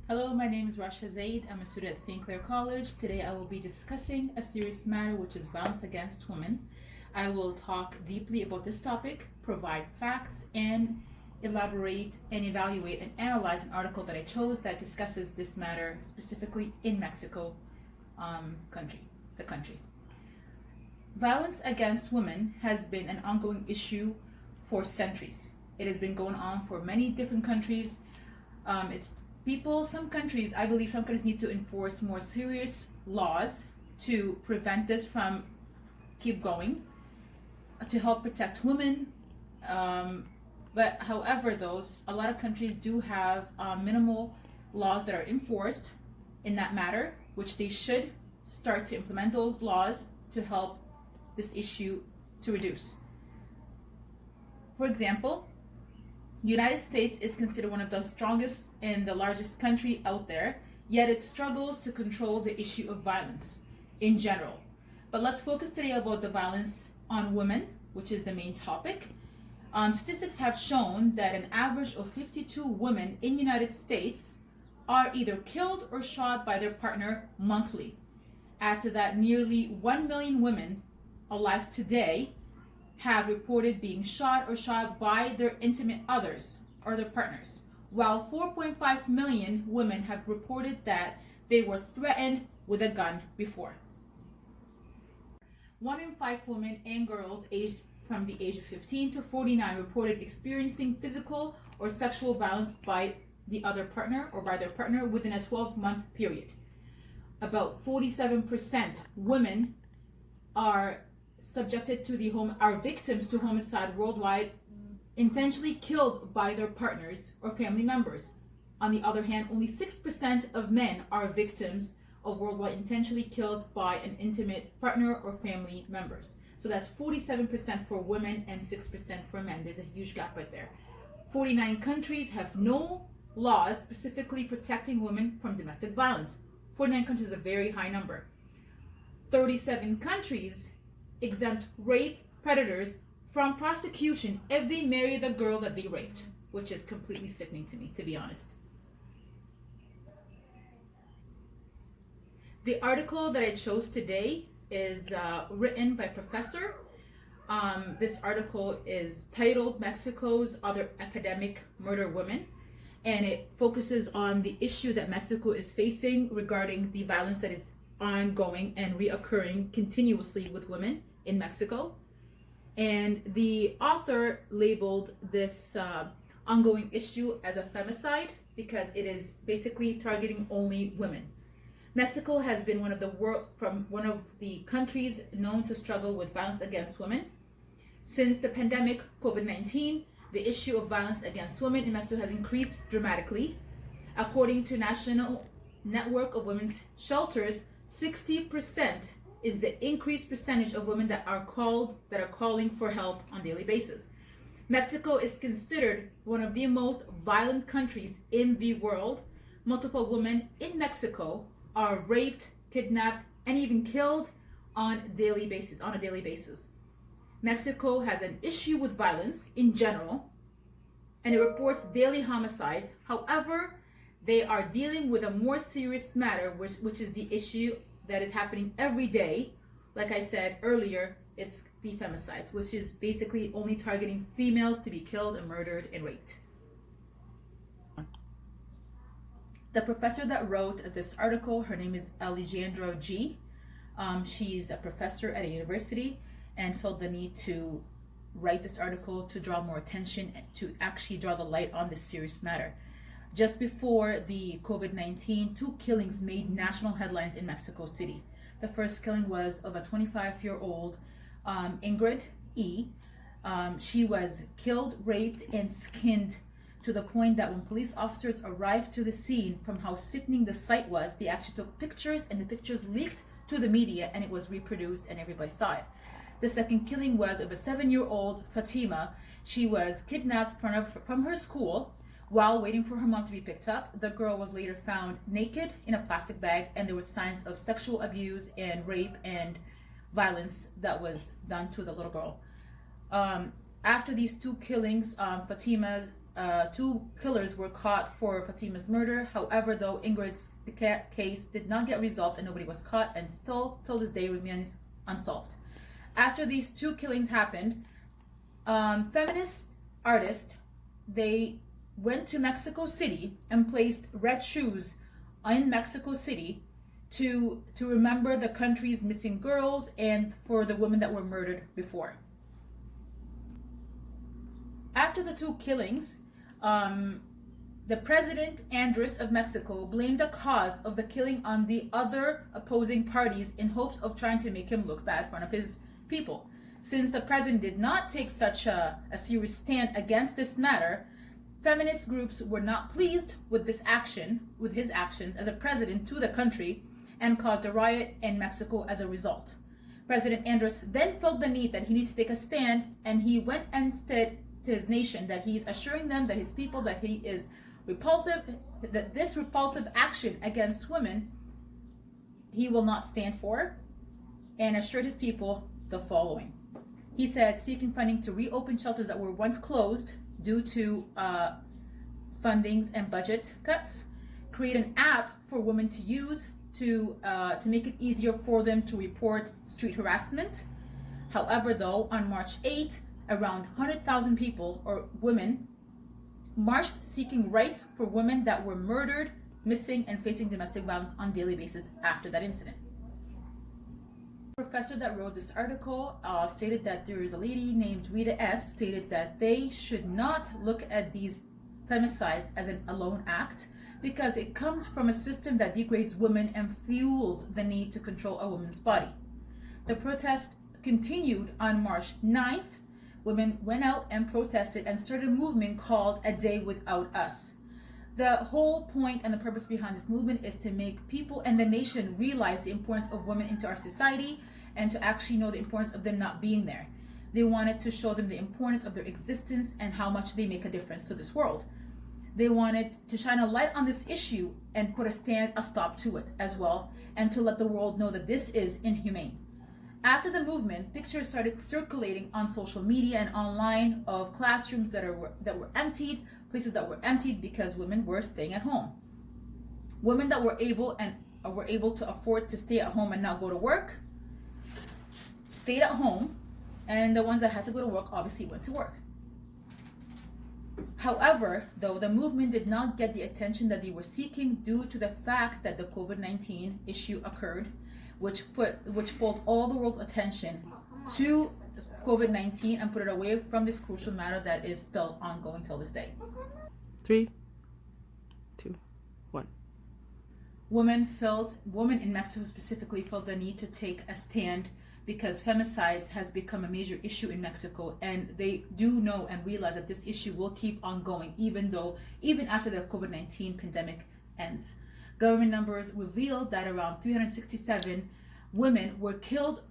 Hello, my name is Rasha Zaid. I'm a student at St. Clair College. Today I will be discussing a serious matter, which is violence against women. I will talk deeply about this topic, provide facts, and elaborate and evaluate and analyze an article that I chose that discusses this matter specifically in Mexico, the country. Violence against women has been an ongoing issue for centuries. It has been going on for many different countries. Some countries, I believe some countries need to enforce more serious laws to prevent this from keep going, to help protect women. But however, a lot of countries do have minimal laws that are enforced in that matter, which they should start to implement those laws to help this issue to reduce. For example, United States is considered one of the strongest and the largest country out there, yet it struggles to control the issue of violence in general. But let's focus today about the violence on women, which is the main topic. Statistics have shown that an average of 52 women in the United States are either killed or shot by their partner monthly. Add to that, nearly 1 million women alive today have reported being shot by their intimate others or their partners, while 4.5 million women have reported that they were threatened with a gun before. 1 in 5 women and girls aged from the age of 15 to 49 reported experiencing physical or sexual violence by the other partner or by their partner within a 12-month period. About 47% women are victims to homicide worldwide, intentionally killed by their partners or family members. On the other hand, only 6% of men are victims of worldwide intentionally killed by an intimate partner or family members. So that's 47% for women and 6% for men. There's a huge gap right there. 49 countries have no laws specifically protecting women from domestic violence. 49 countries is a very high number. 37 countries exempt rape predators from prosecution if they marry the girl that they raped, which is completely sickening to me, to be honest. The article that I chose today is written by a professor. This article is titled Mexico's Other Epidemic Murder Women, and it focuses on the issue that Mexico is facing regarding the violence that is ongoing and reoccurring continuously with women in Mexico. And the author labeled this ongoing issue as a femicide because it is basically targeting only women. Mexico has been one of the countries known to struggle with violence against women. Since the pandemic COVID-19, the issue of violence against women in Mexico has increased dramatically. According to National Network of Women's Shelters, 60% is the increased percentage of women that are calling for help on a daily basis. Mexico is considered one of the most violent countries in the world. Multiple women in Mexico are raped, kidnapped, and even killed on a daily basis. Mexico has an issue with violence in general, and it reports daily homicides. However, they are dealing with a more serious matter, which is the issue that is happening every day. Like I said earlier, it's the femicides, which is basically only targeting females to be killed and murdered and raped. The professor that wrote this article, her name is Alejandra G. She's a professor at a university and felt the need to write this article to draw more attention, to actually draw the light on this serious matter. Just before the COVID-19, 2 killings made national headlines in Mexico City. The first killing was of a 25-year-old Ingrid E. She was killed, raped, and skinned to the point that when police officers arrived to the scene, from how sickening the sight was, they actually took pictures, and the pictures leaked to the media, and it was reproduced and everybody saw it. The second killing was of a 7-year-old Fatima. She was kidnapped from her school. While waiting for her mom to be picked up, the girl was later found naked in a plastic bag, and there were signs of sexual abuse and rape and violence that was done to the little girl. After these 2 killings, Fatima's two killers were caught for Fatima's murder. However, though, Ingrid's case did not get resolved and nobody was caught, and still till this day remains unsolved. After these two killings happened, feminist artists, they went to Mexico City and placed red shoes in Mexico City to remember the country's missing girls and for the women that were murdered before. After the two killings, the president, Andres of Mexico, blamed the cause of the killing on the other opposing parties in hopes of trying to make him look bad in front of his people. Since the president did not take such a serious stand against this matter, feminist groups were not pleased with this action, with his actions as a president to the country, and caused a riot in Mexico as a result. President Andres then felt the need that he needed to take a stand, and he went and said to his nation that he's assuring them, that his people, that he is repulsive, that this repulsive action against women he will not stand for, and assured his people the following. He said, seeking funding to reopen shelters that were once closed due to fundings and budget cuts, create an app for women to use to make it easier for them to report street harassment. However, though, on March 8th, around 100,000 people or women marched seeking rights for women that were murdered, missing, and facing domestic violence on a daily basis after that incident. The professor that wrote this article stated that there is a lady named Rita S. stated that they should not look at these femicides as an alone act, because it comes from a system that degrades women and fuels the need to control a woman's body. The protest continued on March 9th. Women went out and protested and started a movement called A Day Without Us. The whole point and the purpose behind this movement is to make people and the nation realize the importance of women into our society, and to actually know the importance of them not being there. They wanted to show them the importance of their existence and how much they make a difference to this world. They wanted to shine a light on this issue and put a stop to it as well, and to let the world know that this is inhumane. After the movement, pictures started circulating on social media and online of classrooms that were emptied, places that were emptied because women were staying at home. Women that were able to afford to stay at home and not go to work stayed at home, and the ones that had to go to work obviously went to work. However, though, the movement did not get the attention that they were seeking due to the fact that the COVID-19 issue occurred, which pulled all the world's attention to COVID-19 and put it away from this crucial matter that is still ongoing till this day. 3, 2, 1. Women in Mexico specifically felt the need to take a stand, because femicides has become a major issue in Mexico, and they do know and realize that this issue will keep on going even after the COVID-19 pandemic ends. Government numbers revealed that around 367 women were killed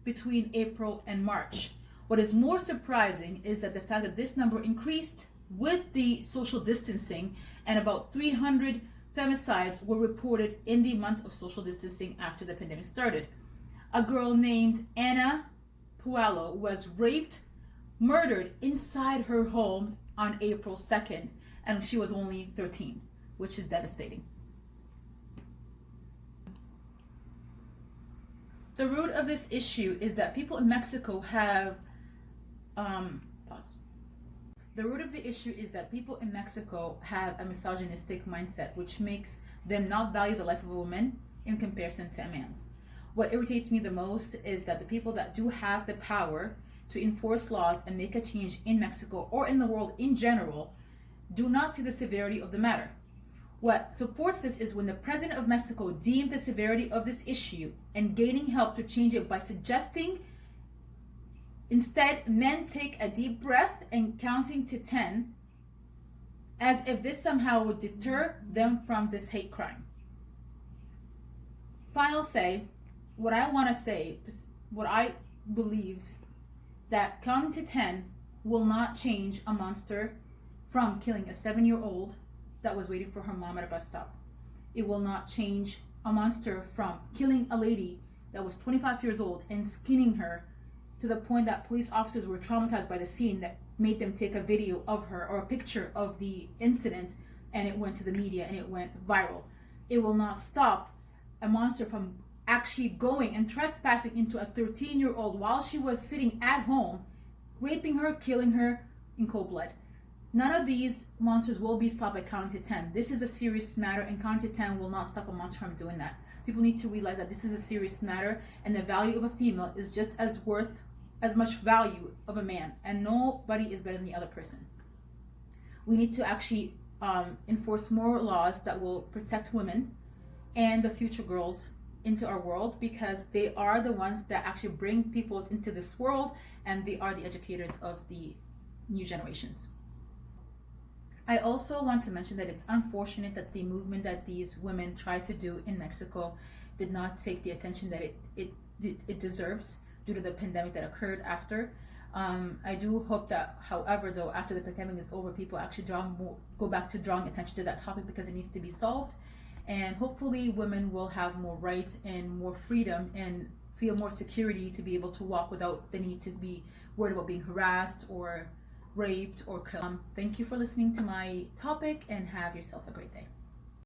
between April and March. What is more surprising is that the fact that this number increased with the social distancing, and about 300 femicides were reported in the month of social distancing after the pandemic started. A girl named Ana Pualo was raped, murdered inside her home on April 2nd, and she was only 13, which is devastating. The root of this issue is that people in Mexico have The root of the issue is that people in Mexico have a misogynistic mindset, which makes them not value the life of a woman in comparison to a man's. What irritates me the most is that the people that do have the power to enforce laws and make a change in Mexico or in the world in general do not see the severity of the matter. What supports this is when the president of Mexico deemed the severity of this issue and gaining help to change it by suggesting instead men take a deep breath and counting to 10, as if this somehow would deter them from this hate crime. What I believe that counting to 10 will not change a monster from killing a 7-year-old that was waiting for her mom at a bus stop. It will not change a monster from killing a lady that was 25 years old and skinning her to the point that police officers were traumatized by the scene, that made them take a video of her or a picture of the incident, and it went to the media and it went viral. It will not stop a monster from actually going and trespassing into a 13-year-old while she was sitting at home, raping her, killing her in cold blood. None of these monsters will be stopped by counting to 10. This is a serious matter, and counting to 10 will not stop a monster from doing that. People need to realize that this is a serious matter, and the value of a female is just as worth as much value of a man, and nobody is better than the other person. We need to actually enforce more laws that will protect women and the future girls into our world, because they are the ones that actually bring people into this world, and they are the educators of the new generations. I also want to mention that it's unfortunate that the movement that these women tried to do in Mexico did not take the attention that it deserves due to the pandemic that occurred after. I do hope that, however, though, after the pandemic is over, people actually go back to drawing attention to that topic, because it needs to be solved. And hopefully women will have more rights and more freedom and feel more security to be able to walk without the need to be worried about being harassed or raped or killed. Thank you for listening to my topic, and have yourself a great day.